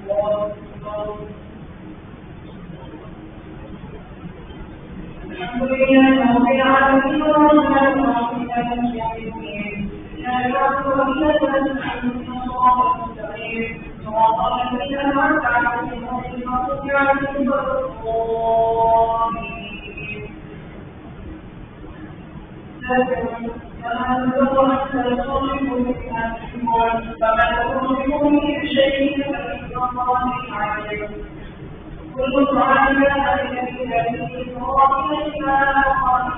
الحمد لله رب العالمين والرحمن الرحيم مالك يوم الدين إياك نعبد وإياك نستعين اهدنا الصراط المستقيم صراط الذين أنعمت عليهم غير المغضوب عليهم ولا الضالين فمن تطوع فليصلي بما تحبون فمن تطوع بشيء فإن الله عليه كل طعام كان لبني إسرائيل إلا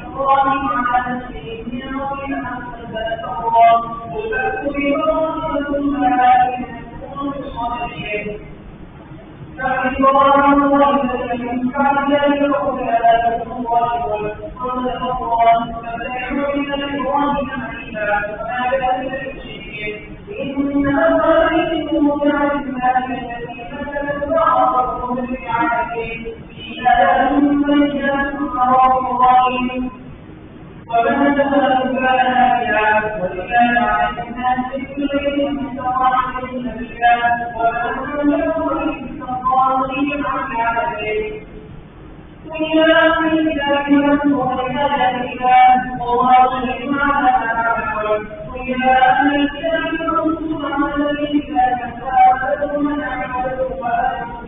إبراهيم على نفسه من قبل أن تنزل التوراة قل فأتوا ببراءة ما إن كنتم صادقين فإن إبراهيم الله الذي من بعد ذلك أولئك هم الظالمون صدق الله فبشر إلى إبراهيم حنيفا وما كان من المشركين إن أول بيت وضع للناس الذي مثل الله العالمين فيها بينات حرام ظالم ومن دخل كان آمنا ولله على الناس كل بيت استطاع عليه سبيلا ومن يكفر بالتقاضي عن العالمين قل يا أهل الكتاب واذكروا عباد الله والله شهيد على ما تعملون قل يا أهل الكتاب واذكروا عمل الكتاب فآتوا من أعملوا وآتوا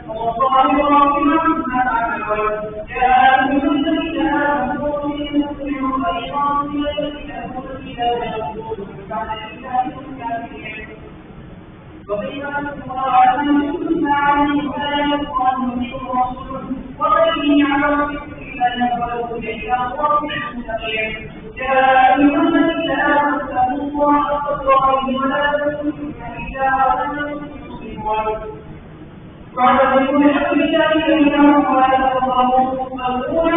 والله رافع عما تعملون يا أيها الذين آمنوا إنكم خيرا من الذين أوتوا الكتاب يقولون بعد الكتاب الكافرين وبما أنزلنا عليهم آيات من رسول ومن يعمل بالله ولو إلى صراط مستقيم يا أيها الذين آمنوا اتقوا الله حق تقاته ولا تموتن إلا وأنتم مسلمون واعتزلوا بحق الله إنهم ولا تظلموا فاذكروا